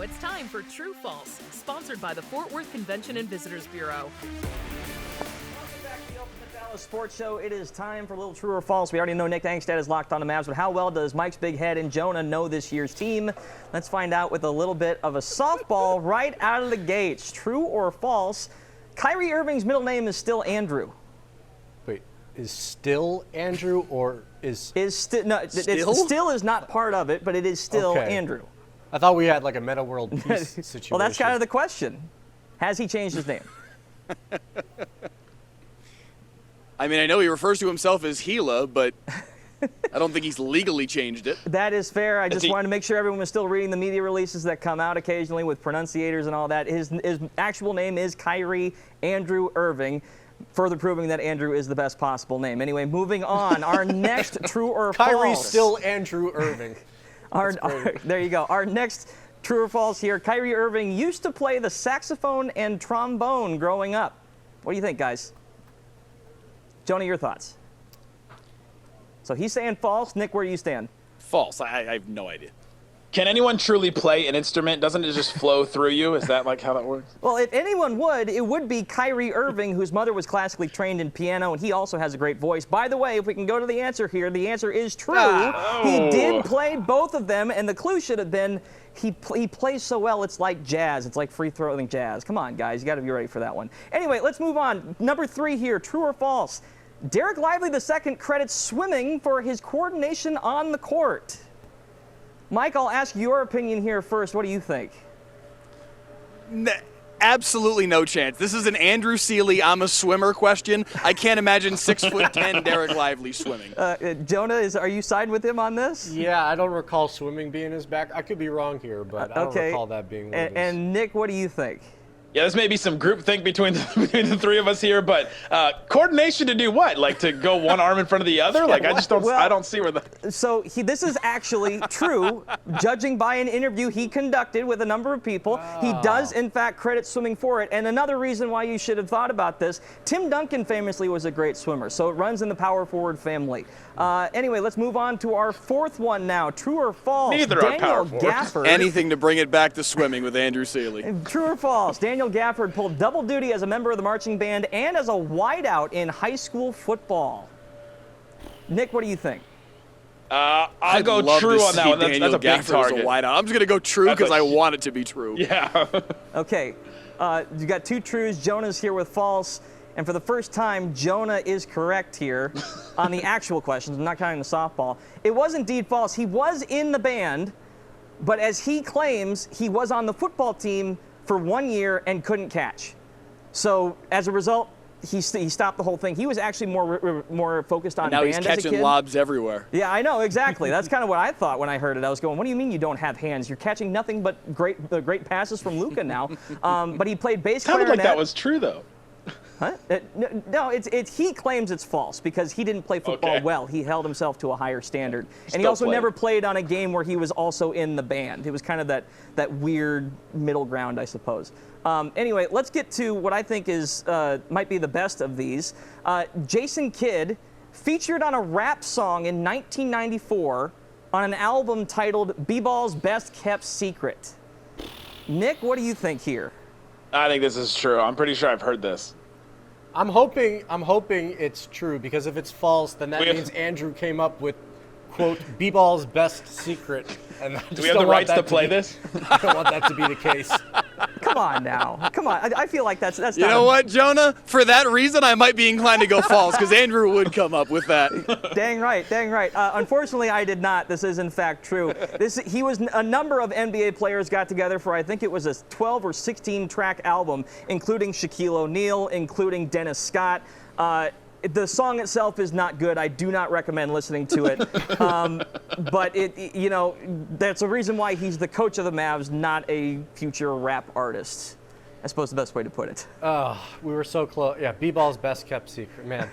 it's time for True False, sponsored by the Fort Worth Convention and Visitors Bureau. Welcome back to the Ultimate Dallas Sports Show. It is time for a little true or false. We already know Nick Angstad is locked on the Mavs, but how well does Mike's big head and Jonah know this year's team? Let's find out with a little bit of a softball right out of the gates. True or false? Kyrie Irving's middle name is still Andrew. Wait, is still Andrew or is no? Still is not part of it, but it is still Okay. Andrew. I thought we had like a meta world peace situation. Well, that's kind of the question. Has he changed his name? I mean, I know he refers to himself as Gila, but I don't think he's legally changed it. That is fair. I just wanted to make sure everyone was still reading the media releases that come out occasionally with pronunciators and all that. His actual name is Kyrie Andrew Irving, further proving that Andrew is the best possible name. Anyway, moving on. Our next true or false. Kyrie still Andrew Irving. There you go. Our next true or false here. Kyrie Irving used to play the saxophone and trombone growing up. What do you think, guys? Jonah, your thoughts? So he's saying false. Nick, where do you stand? False. I have no idea. Can anyone truly play an instrument? Doesn't it just flow through you? Is that like how that works? Well, if anyone would, it would be Kyrie Irving, whose mother was classically trained in piano, and he also has a great voice. By the way, if we can go to the answer here, the answer is true. He did play both of them, and the clue should have been he plays so well, it's like jazz. It's like free-throwing jazz. Come on, guys. You got to be ready for that one. Anyway, let's move on. Number 3 here, true or false? Dereck Lively II credits swimming for his coordination on the court. Mike, I'll ask your opinion here first. What do you think? Absolutely no chance. This is an Andrew Seeley, I'm a swimmer question. I can't imagine 6'10" Dereck Lively swimming. Jonah, are you siding with him on this? Yeah, I don't recall swimming being his back. I could be wrong here, but I don't recall that being one of his. And Nick, what do you think? Yeah, this may be some groupthink between the three of us here, but coordination to do what? Like to go one arm in front of the other? Like I just don't. I don't see where the. So this is actually true. Judging by an interview he conducted with a number of people, he does in fact credit swimming for it. And another reason why you should have thought about this: Tim Duncan famously was a great swimmer, so it runs in the power forward family. Anyway, let's move on to our fourth one now. True or false? Neither are power forwards. Gafford. Anything to bring it back to swimming with Andrew Seeley. True or false? Daniel Gafford pulled double duty as a member of the marching band and as a wideout in high school football. Nick, what do you think? I'll go true on that one. That's a big target. As a wideout. I'm just going to go true because I want it to be true. Yeah. Okay. You got 2 trues. Jonah's here with false. And for the first time, Jonah is correct here on the actual questions. I'm not counting the softball. It was indeed false. He was in the band, but as he claims, he was on the football team for 1 year and couldn't catch. So as a result, he stopped the whole thing. He was actually more focused on band as a kid. Now he's catching lobs everywhere. Yeah, I know, exactly. That's kind of what I thought when I heard it. I was going, what do you mean you don't have hands? You're catching nothing but great passes from Luka now. But he played bass clarinet. Sounded like that was true, though. Huh? No, he claims it's false because he didn't play football well. He held himself to a higher standard. And he also never played on a game where he was also in the band. It was kind of that weird middle ground, I suppose. Anyway, let's get to what I think is might be the best of these. Jason Kidd featured on a rap song in 1994 on an album titled B-Ball's Best Kept Secret. Nick, what do you think here? I think this is true. I'm pretty sure I've heard this. I'm hoping it's true, because if it's false, then that means Andrew came up with, quote, B-Ball's best secret. And do we have the rights to play this? I don't want that to be the case. Come on now. Come on. I feel like that's not. You know what, Jonah? For that reason, I might be inclined to go false, because Andrew would come up with that. Dang right. Dang right. Unfortunately, I did not. This is, in fact, true. A number of NBA players got together for, I think it was a 12 or 16-track album, including Shaquille O'Neal, including Dennis Scott. The song itself is not good. I do not recommend listening to it. But that's a reason why he's the coach of the Mavs, not a future rap artist. I suppose the best way to put it. We were so close. Yeah, B-Ball's best kept secret, man.